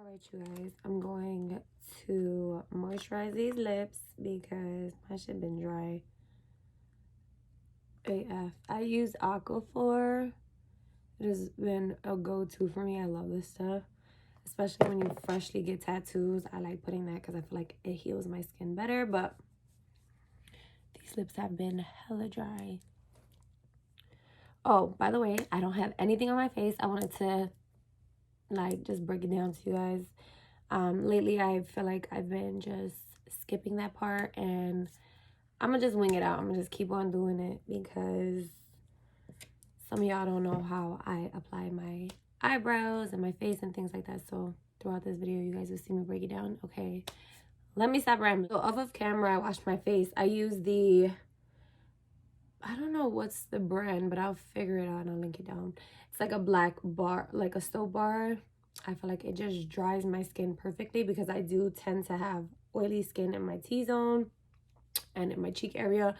Alright, you guys, I'm going to moisturize these lips because my shit been dry AF. I use Aquaphor. It has been a go-to for me. I love this stuff, especially when you freshly get tattoos. I like putting that because I feel like it heals my skin better, but these lips have been hella dry. Oh, by the way, I don't have anything on my face. I wanted to like just break it down to you guys. Lately I feel like I've been just skipping that part, and I'm gonna just wing it out. I'm gonna just keep on doing it because some of y'all don't know how I apply my eyebrows and my face and things like that. So throughout this video, you guys will see me break it down. Okay, let me stop rambling. So off of camera, I washed my face. I use the, I don't know what's the brand, but I'll figure it out and I'll link it down. It's like a black bar, like a soap bar. I feel like it just dries my skin perfectly because I do tend to have oily skin in my T-zone and in my cheek area.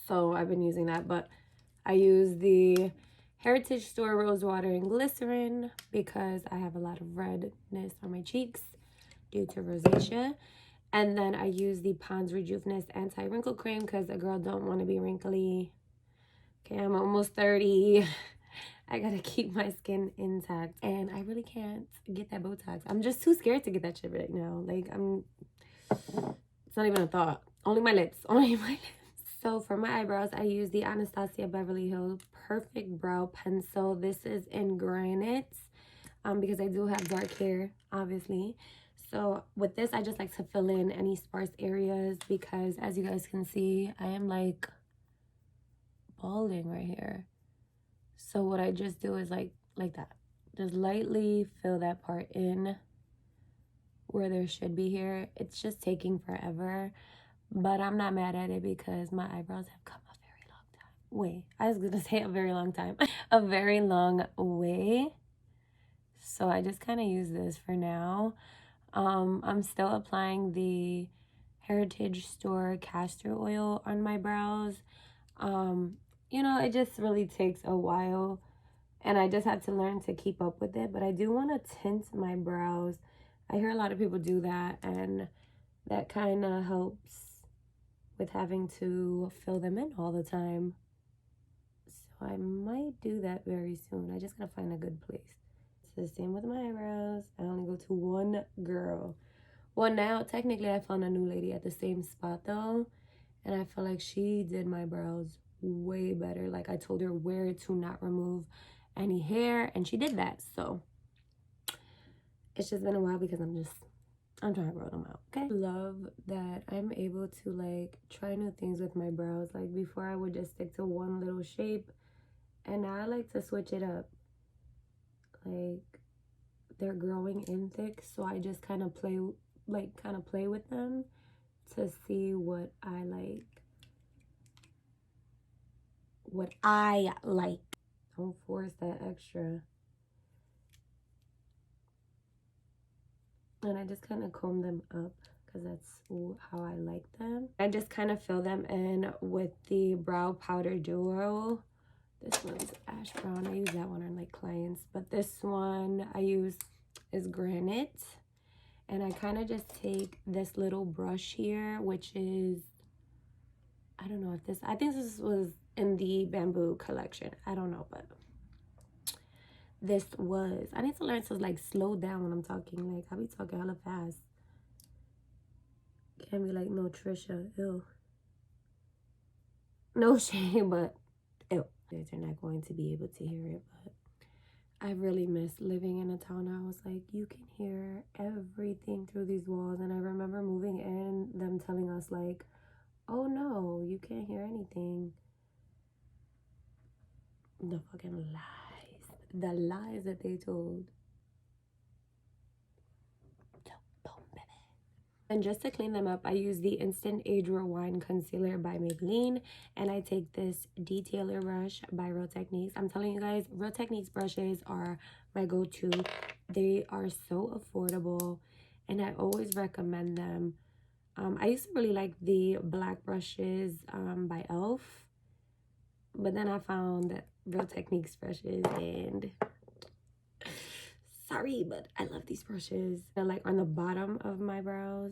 So I've been using that, but I use the Heritage Store Rose Water and Glycerin because I have a lot of redness on my cheeks due to rosacea. And then I use the Pond's Rejuvenous Anti-Wrinkle Cream because a girl don't want to be wrinkly. Okay, I'm almost 30. I gotta keep my skin intact, and I really can't get that Botox. I'm just too scared to get that shit right now. Like, it's not even a thought. Only my lips, only my lips. So for my eyebrows, I use the Anastasia Beverly Hills Perfect Brow Pencil. This is in granite, because I do have dark hair, obviously. So with this, I just like to fill in any sparse areas because as you guys can see, I am like balding right here. So what I just do is like that. Just lightly fill that part in where there should be here. It's just taking forever, but I'm not mad at it because my eyebrows have come a very long time. Way. I was gonna say a very long time. A very long way. So I just kind of use this for now. I'm still applying the Heritage Store castor oil on my brows. You know, it just really takes a while, and I just have to learn to keep up with it. But I do want to tint my brows. I hear a lot of people do that, and that kind of helps with having to fill them in all the time. So I might do that very soon. I just gotta find a good place. It's the same with my eyebrows. I only go to one girl. Well, now technically I found a new lady at the same spot though, and I feel like she did my brows way better. Like, I told her where to not remove any hair, and she did that. So it's just been a while because I'm trying to grow them out. Okay, love that I'm able to like try new things with my brows. Like, before I would just stick to one little shape, and now I like to switch it up. Like, they're growing in thick, so I just kind of play with them to see what I like. Don't force that extra. And I just kind of comb them up because that's how I like them. I just kind of fill them in with the Brow Powder Duo. This one's ash brown. I use that one on like clients, but this one I use is granite. And I kind of just take this little brush here, which is, I don't know if this, I think this was in the bamboo collection. I don't know, but this was, I need to learn to like slow down when I'm talking. Like, I be talking hella fast. Can't be like, no, Trisha, ew. No shame, but ew. They're not going to be able to hear it, but I really miss living in a townhouse. Like, you can hear everything through these walls. And I remember moving in, them telling us like, oh no, you can't hear anything. The fucking lies. The lies that they told. And just to clean them up, I use the Instant Age Rewind Concealer by Maybelline. And I take this Detailer brush by Real Techniques. I'm telling you guys, Real Techniques brushes are my go-to. They are so affordable, and I always recommend them. I used to really like the black brushes by e.l.f. But then I found Real Techniques brushes, and so sorry, but I love these brushes. They're like on the bottom of my brows.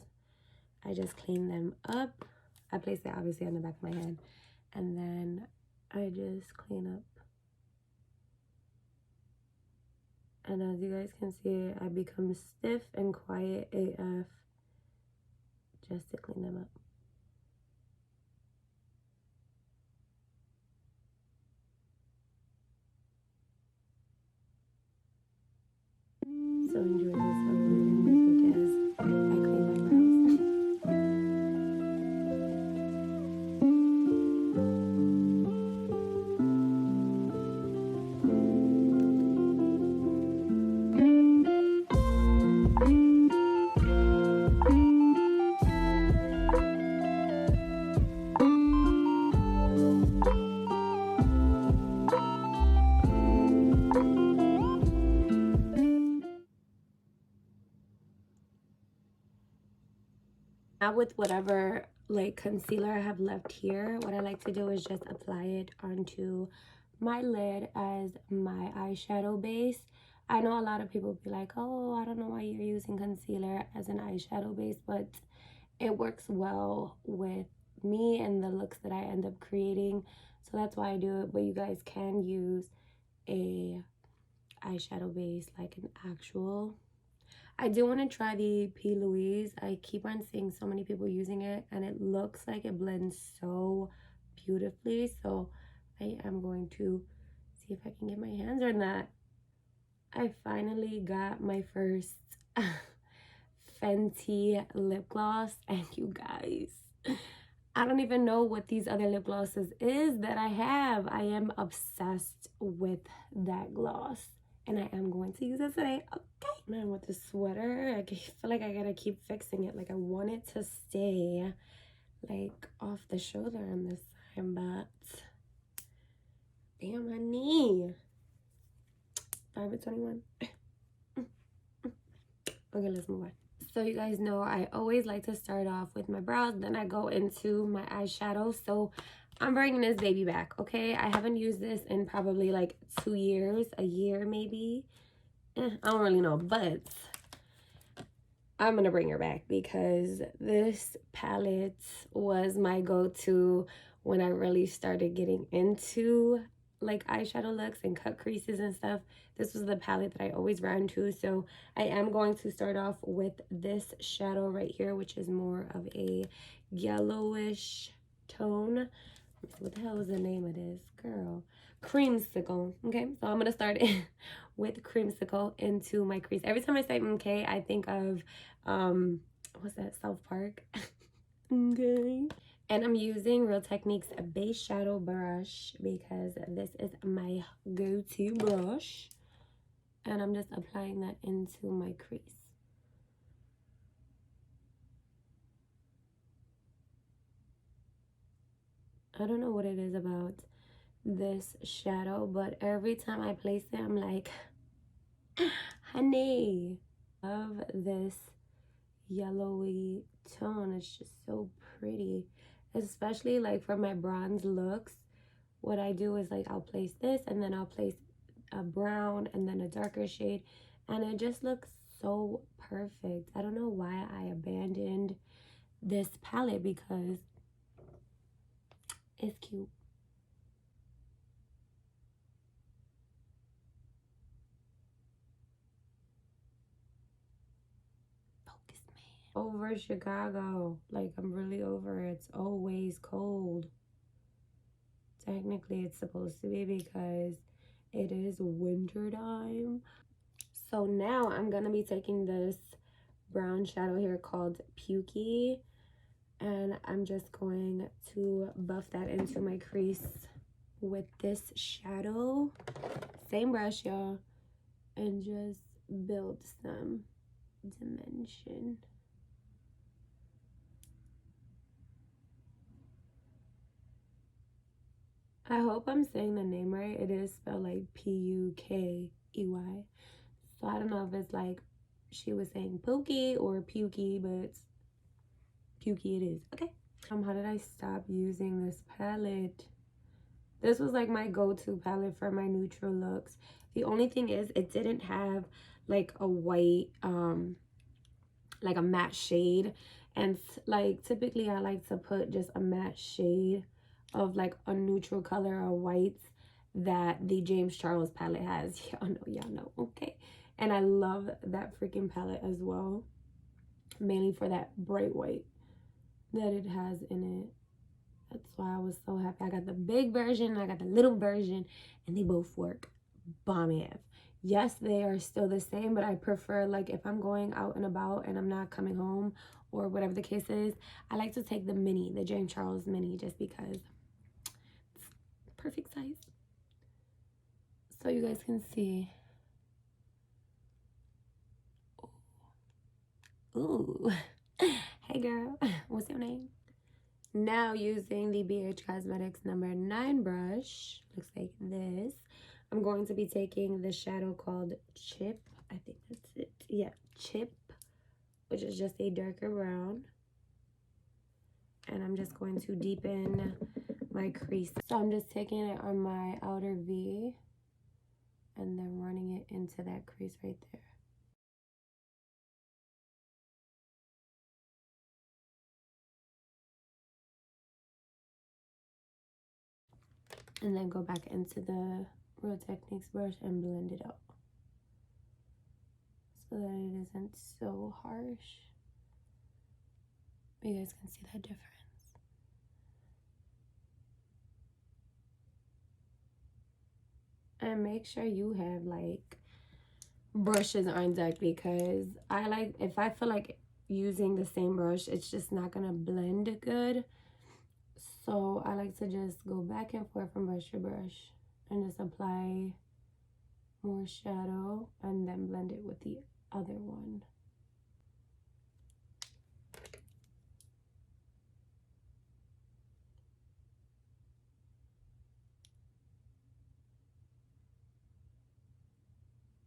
I just clean them up. I place it obviously on the back of my head. And then I just clean up. And as you guys can see, I become stiff and quiet AF just to clean them up. So enjoy this Halloween music as I clean my brows. Now with whatever like concealer I have left here, what I like to do is just apply it onto my lid as my eyeshadow base. I know a lot of people be like, oh, I don't know why you're using concealer as an eyeshadow base, but it works well with me and the looks that I end up creating. So that's why I do it, but you guys can use a eyeshadow base like an actual. I do want to try the P. Louise. I keep on seeing so many people using it and it looks like it blends so beautifully. So I am going to see if I can get my hands on that. I finally got my first Fenty lip gloss, and you guys, I don't even know what these other lip glosses is that I have. I am obsessed with that gloss and I am going to use it today. Okay, man, with the sweater, I feel like I gotta keep fixing it. Like I want it to stay like off the shoulder on this side, but damn, my knee. 5:21. Okay, let's move on. So you guys know I always like to start off with my brows, then I go into my eyeshadow. So I'm bringing this baby back, okay? I haven't used this in probably like 2 years, a year maybe. I don't really know, but I'm gonna bring her back because this palette was my go-to when I really started getting into like eyeshadow looks and cut creases and stuff. This was the palette that I always ran to. So I am going to start off with this shadow right here, which is more of a yellowish tone. What the hell is the name of this, girl? Creamsicle. Okay, so I'm gonna start with creamsicle into my crease. Every time I say okay, I think of what's that, South Park? Okay. And I'm using Real Techniques base shadow brush because this is my go-to brush. And I'm just applying that into my crease. I don't know what it is about this shadow, but every time I place it, I'm like, honey. Love this yellowy tone. It's just so pretty, especially like for my bronze looks. What I do is like I'll place this and then I'll place a brown and then a darker shade, and it just looks so perfect. I don't know why I abandoned this palette because it's cute. Focus, man. Over Chicago. Like, I'm really over it. It's always cold. Technically, it's supposed to be because it is winter time. So now I'm gonna be taking this brown shadow here called Pukey, and I'm just going to buff that into my crease with this shadow. Same brush, y'all, and just build some dimension. I hope I'm saying the name right. It is spelled like P-U-K-E-Y. So I don't know if it's like she was saying pokey or pukey, but pukey it is. Okay. How did I stop using this palette? This was like my go-to palette for my neutral looks. The only thing is it didn't have like a white, like a matte shade. And like typically I like to put just a matte shade of like a neutral color or whites that the James Charles palette has. Y'all know, okay? And I love that freaking palette as well, mainly for that bright white that it has in it. That's why I was so happy. I got the big version, I got the little version, and they both work bomb ass. Yes, they are still the same, but I prefer, like, if I'm going out and about and I'm not coming home or whatever the case is, I like to take the mini, the James Charles mini, just because it's perfect size. So you guys can see. Ooh. Hey girl, what's your name? Now using the BH Cosmetics number 9 brush, looks like this. I'm going to be taking the shadow called Chip. I think that's it. Yeah, Chip, which is just a darker brown. And I'm just going to deepen my crease. So I'm just taking it on my outer V and then running it into that crease right there. And then go back into the Real Techniques brush and blend it out so that it isn't so harsh. You guys can see that difference. And make sure you have like brushes on deck, because I like, if I feel like using the same brush, it's just not gonna blend good. So I like to just go back and forth from brush to brush and just apply more shadow and then blend it with the other one.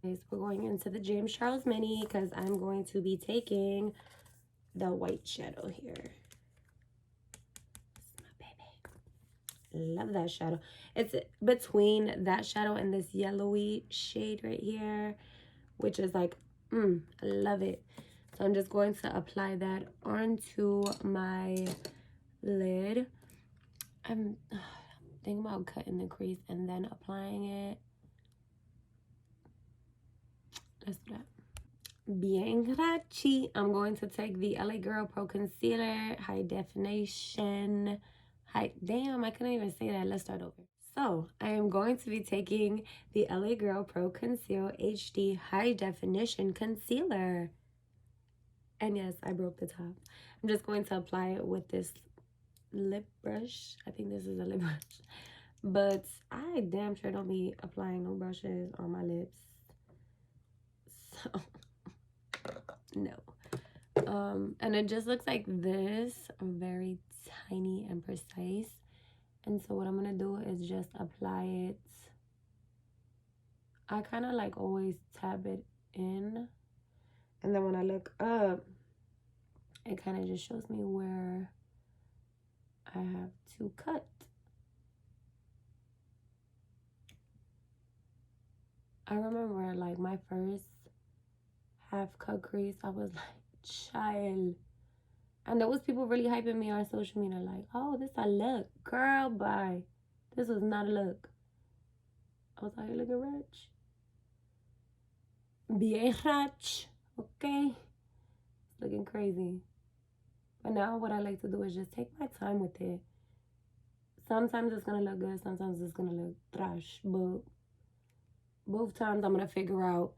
We're going into the James Charles mini because I'm going to be taking the white shadow here. This is my baby. Love that shadow. It's between that shadow and this yellowy shade right here, which is like, I love it. So I'm just going to apply that onto my lid. I'm thinking about cutting the crease and then applying it. Let's do that. Bien grachi. I'm going to take the LA Girl Pro Concealer, High Definition. Damn, I couldn't even say that. Let's start over. So, I am going to be taking the LA Girl Pro Conceal HD High Definition Concealer. And yes, I broke the top. I'm just going to apply it with this lip brush. I think this is a lip brush. But I damn sure don't be applying no brushes on my lips. So, no. And it just looks like this, very tiny and precise. And so what I'm gonna do is just apply it. I kind of like always tab it in, and then when I look up, it kind of just shows me where I have to cut. I remember like my first half cut crease, I was like, child. And there was people really hyping me on social media like, oh, this a look. Girl, bye. This was not a look. I was like, look at rich. Bien rich. Okay? It's looking crazy. But now what I like to do is just take my time with it. Sometimes it's going to look good. Sometimes it's going to look trash. But both times I'm going to figure out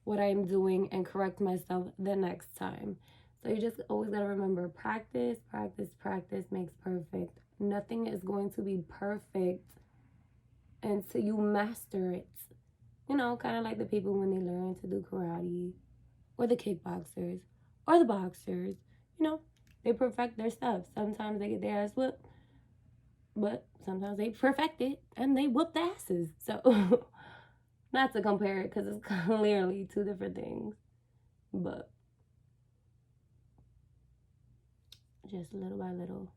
what I'm doing and correct myself the next time. So you just always got to remember, practice, practice, practice makes perfect. Nothing is going to be perfect until you master it. You know, kind of like the people when they learn to do karate, or the kickboxers, or the boxers. You know, they perfect their stuff. Sometimes they get their ass whooped, but sometimes they perfect it and they whoop the asses. So, not to compare it because it's clearly two different things. But just little by little,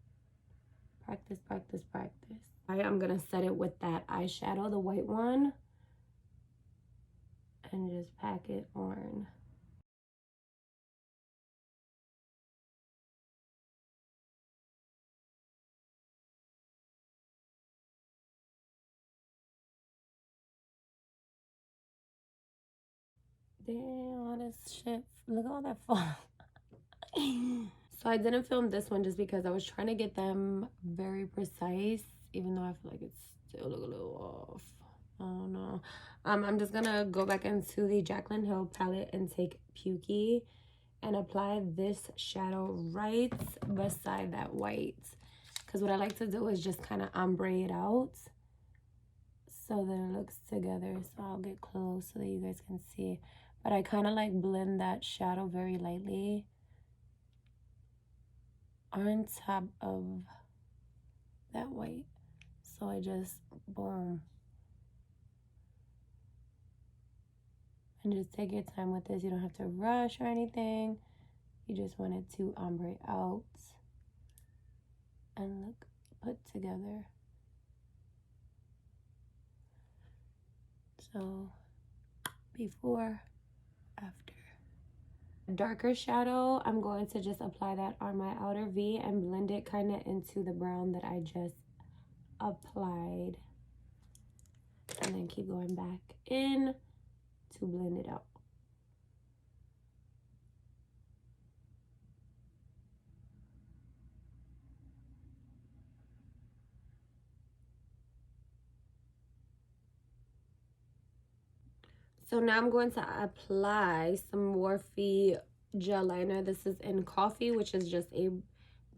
practice, practice, practice. I'm gonna set it with that eyeshadow, the white one, and just pack it on. Damn, all this shit. Look at all that fall. So I didn't film this one just because I was trying to get them very precise, even though I feel like it's still a little off. I don't know. I'm just gonna go back into the Jaclyn Hill palette and take Pukey and apply this shadow right beside that white. Because what I like to do is just kind of ombre it out so that it looks together. So I'll get close so that you guys can see. But I kind of like blend that shadow very lightly on top of that white. So I just, boom. And just take your time with this. You don't have to rush or anything. You just want it to ombre out and look put together. So before, after. Darker shadow, I'm going to just apply that on my outer V and blend it kind of into the brown that I just applied. And then keep going back in to blend it out. So now I'm going to apply some Morphe gel liner. This is in Coffee, which is just a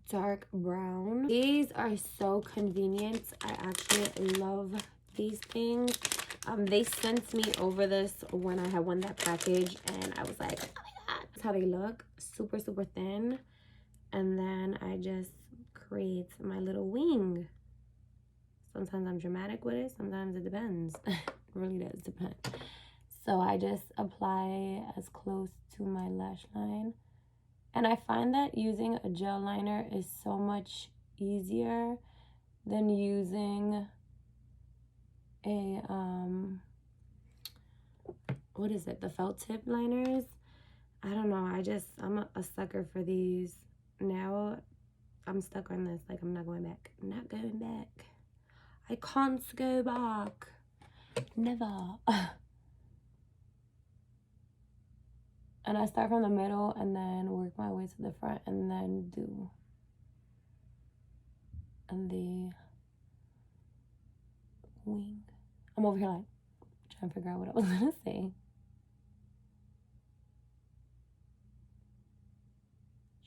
dark brown. These are so convenient. I actually love these things. They sent me over this when I had won that package, and I was like, oh my god. That's how they look. Super, super thin. And then I just create my little wing. Sometimes I'm dramatic with it. Sometimes it depends. It really does depend. So I just apply as close to my lash line. And I find that using a gel liner is so much easier than using a, what is it? The felt tip liners. I don't know. I'm a sucker for these. Now I'm stuck on this. Like, I'm not going back. I'm not going back. I can't go back. Never. And I start from the middle and then work my way to the front and then do and the wing. I'm over here like trying to figure out what I was gonna say.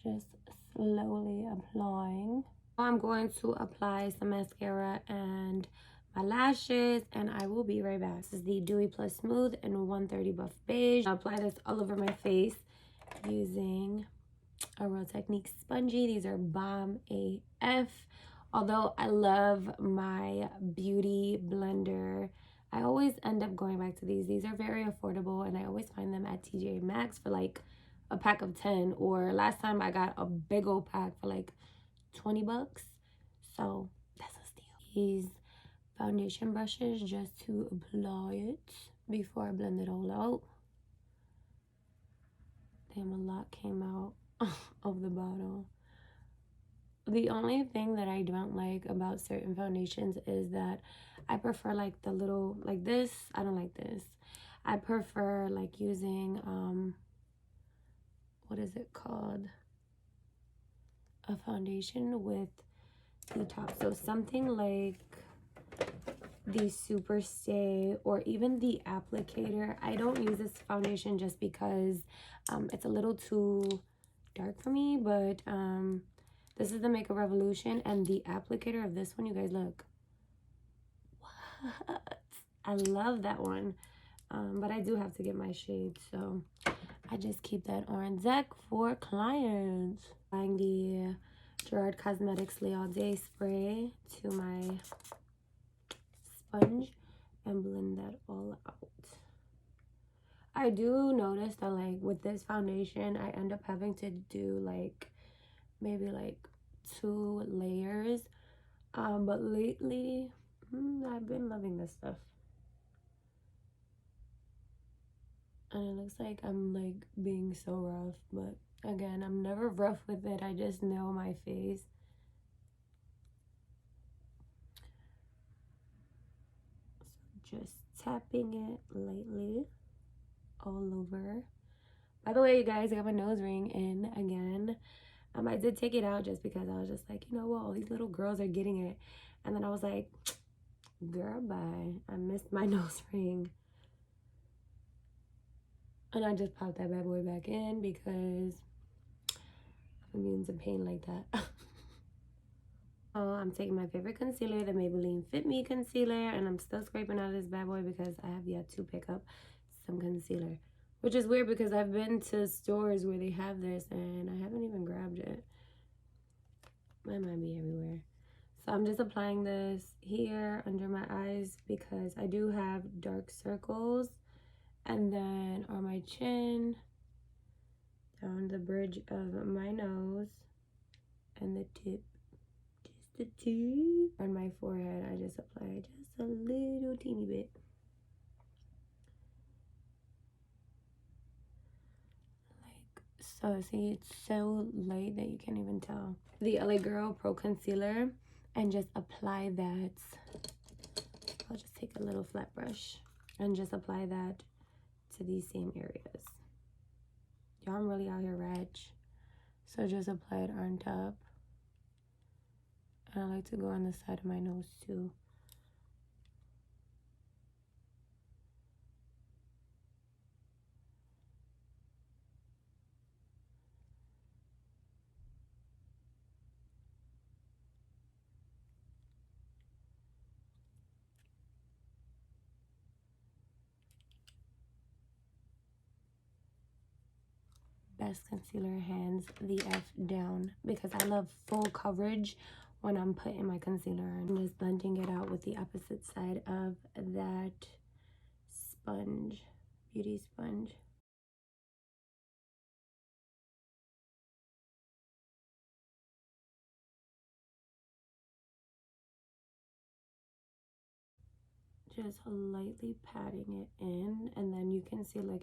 Just slowly applying. I'm going to apply some mascara and my lashes, and I will be right back. This is the dewy+Smooth in 130 Buff Beige. I'll apply this all over my face using a Real Technique spongy. These are bomb AF. Although I love my beauty blender, I always end up going back to these. These are very affordable, and I always find them at TJ Maxx for like a pack of 10, or last time I got a big old pack for like 20 bucks. So that's a steal. These foundation brushes just to apply it before I blend it all out. Damn, a lot came out of the bottle. The only thing that I don't like about certain foundations is that I prefer like the little, like this. I don't like this. I prefer like using, what is it called? A foundation with the top. So something like the Super Stay or even the applicator. I don't use this foundation just because it's a little too dark for me, but this is the Makeup Revolution, and the applicator of this one, you guys look. What? I love that one. But I do have to get my shade, so I just keep that on deck for clients. Applying the Gerard Cosmetics Lay All Day spray to my sponge and blend that all out. I do notice that like with this foundation, I end up having to do like maybe like 2 layers But lately, I've been loving this stuff. And it looks like I'm like being so rough, but again, I'm never rough with it. I just know my face. So just tapping it lightly all over. By the way, you guys, I got my nose ring in again. I did take it out just because I was just like, you know what, all these little girls are getting it. And then I was like, girl, bye. I missed my nose ring. And I just popped that bad boy back in because I'm in some pain like that. Oh, I'm taking my favorite concealer, the Maybelline Fit Me concealer, and I'm still scraping out this bad boy because I have yet to pick up some concealer. Which is weird because I've been to stores where they have this and I haven't even grabbed it. It might be everywhere. So I'm just applying this here under my eyes because I do have dark circles. And then on my chin, down the bridge of my nose, and the tip, just the tip. On my forehead, I just apply just a little teeny bit. Like so. See, it's so light that you can't even tell. The LA Girl Pro Concealer, and just apply that. I'll just take a little flat brush and just apply that to these same areas. Y'all, I'm really out here ratch. So just apply it on top. And I like to go on the side of my nose too. Best concealer, hands the F down, because I love full coverage when I'm putting my concealer on. I'm just blending it out with the opposite side of that sponge, beauty sponge. Just lightly patting it in, and then you can see, like,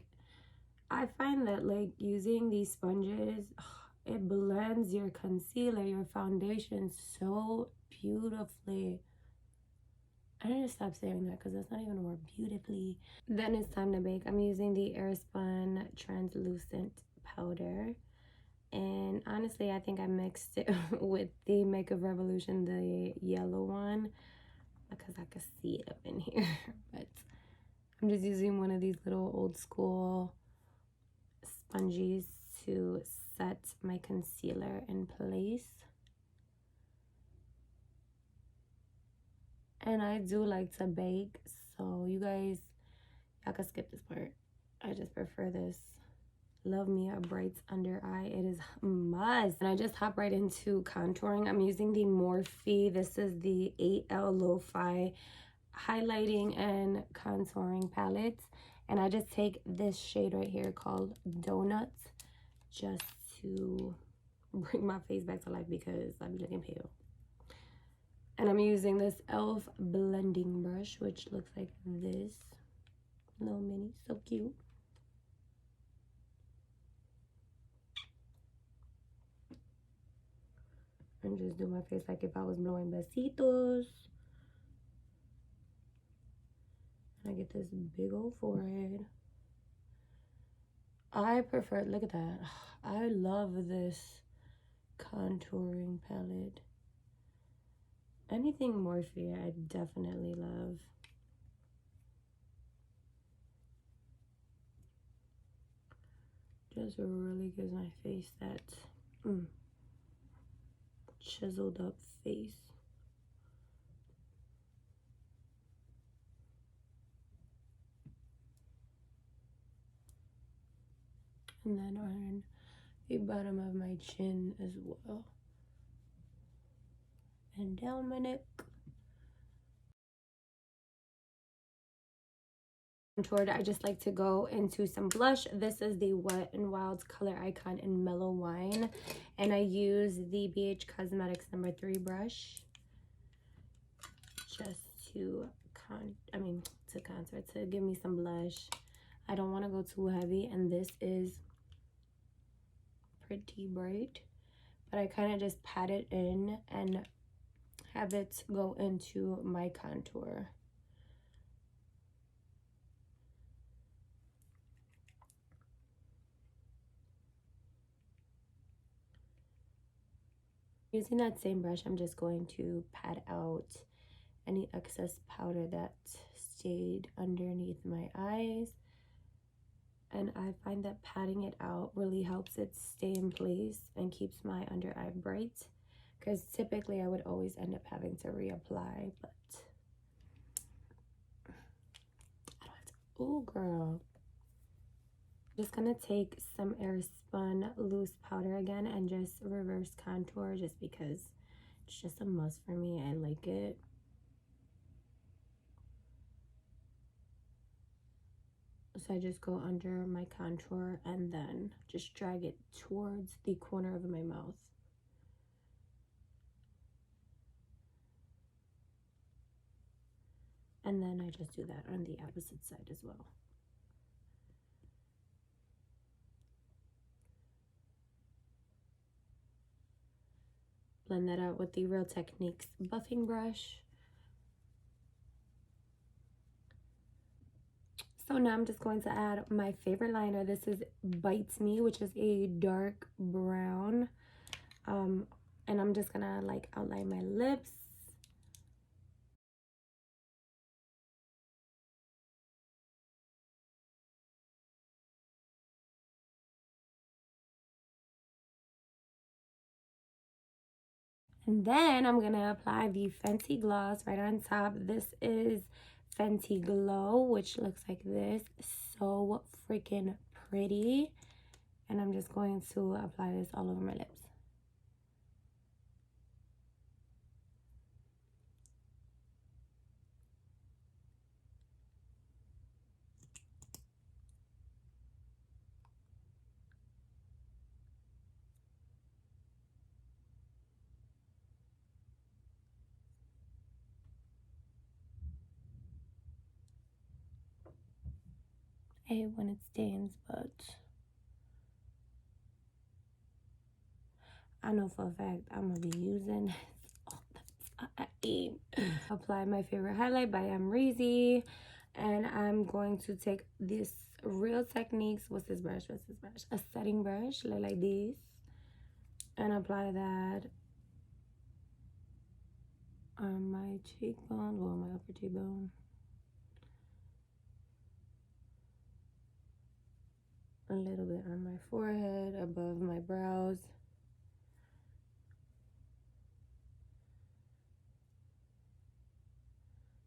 I find that like using these sponges, it blends your concealer, your foundation so beautifully. I need to stop saying that because that's not even a word, beautifully. Then it's time to bake. I'm using the Airspun translucent powder. And honestly, I think I mixed it with the Makeup Revolution, the yellow one, because I could see it up in here. But I'm just using one of these little old school sponges to set my concealer in place. And I do like to bake, so you guys, y'all can skip this part. I just prefer this. Love me a bright under eye. It is a must. And I just hop right into contouring. I'm using the Morphe. This is the ALOT highlighting and contouring palette. And I just take this shade right here called Donuts just to bring my face back to life because I'm looking pale. And I'm using this e.l.f. blending brush, which looks like this. Little mini, so cute. And just do my face like if I was blowing besitos. And I get this big old forehead. I prefer, look at that. I love this contouring palette. Anything Morphe, I definitely love. Just really gives my face that chiseled up face. And then on the bottom of my chin as well. And down my neck. Contoured, I just like to go into some blush. This is the Wet n Wild Color Icon in Mellow Wine. And I use the BH Cosmetics #3 brush. to to give me some blush. I don't want to go too heavy, and this is pretty bright, but I kind of just pat it in and have it go into my contour. Using that same brush, I'm just going to pat out any excess powder that stayed underneath my eyes. And I find that patting it out really helps it stay in place and keeps my under eye bright. Because typically I would always end up having to reapply, but I don't have to. Oh, girl. Just gonna take some Airspun loose powder again and just reverse contour just because it's just a must for me. I like it. So I just go under my contour and then just drag it towards the corner of my mouth. And then I just do that on the opposite side as well. Blend that out with the Real Techniques buffing brush. So now I'm just going to add my favorite liner. This is Bites Me, which is a dark brown. And I'm just gonna like outline my lips. And then I'm gonna apply the Fenty gloss right on top. This is Fenty Glow, which looks like this. So freaking pretty. And I'm just going to apply this all over my lips. I hate when it stains, but I know for a fact I'm gonna be using all the time. Apply my favorite highlight by Amrezy, and I'm going to take this Real Techniques. What's this brush? A setting brush, like this, and apply that on my cheekbone, or my upper cheekbone. A little bit on my forehead, above my brows.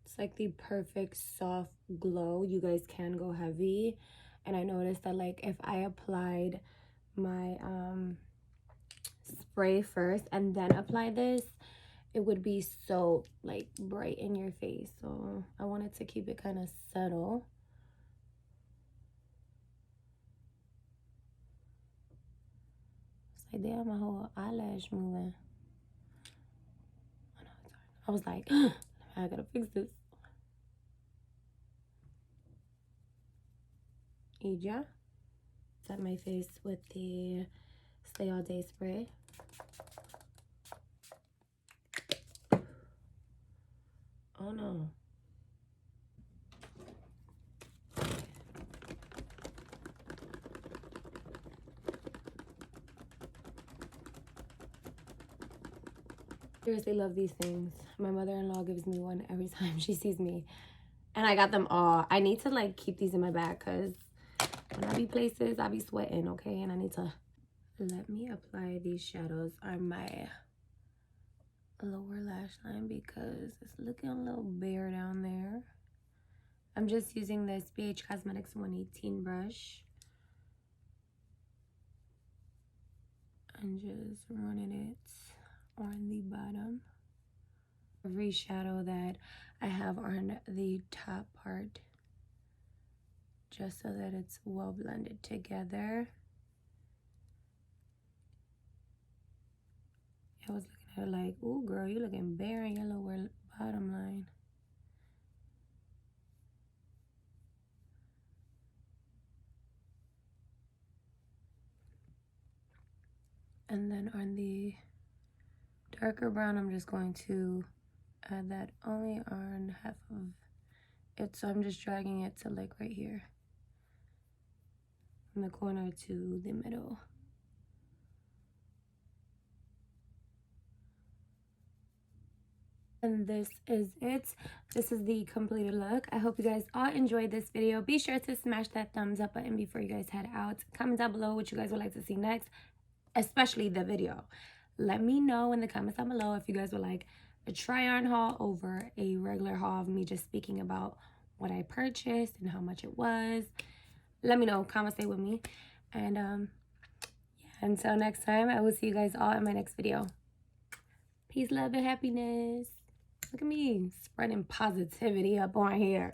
It's like the perfect soft glow. You guys can go heavy. And I noticed that like if I applied my spray first and then apply this, it would be so like bright in your face. So I wanted to keep it kind of subtle. It's like, damn, my whole eyelash moving. Oh, no, it's hard. I was like, I gotta fix this. Ija. Set my face with the Stay All Day spray. Oh no. Seriously love these things. My mother-in-law gives me one every time she sees me. And I got them all. I need to like keep these in my bag because when I be places, I be sweating, okay? And I need to... Let me apply these shadows on my lower lash line because it's looking a little bare down there. I'm just using this BH Cosmetics 118 brush. And just running it on the bottom. Every shadow that I have on the top part, just so that it's well blended together. I was looking at it like, ooh girl, you looking bare in your lower bottom line. And then on the darker brown, I'm just going to add that only on half of it. So I'm just dragging it to like right here, from the corner to the middle. And this is it. This is the completed look. I hope you guys all enjoyed this video. Be sure to smash that thumbs up button before you guys head out. Comment down below what you guys would like to see next, especially the video. Let me know in the comments down below if you guys would like a try-on haul over a regular haul of me just speaking about what I purchased and how much it was. Let me know. Comment, stay with me. And yeah, until next time, I will see you guys all in my next video. Peace, love, and happiness. Look at me spreading positivity up on here.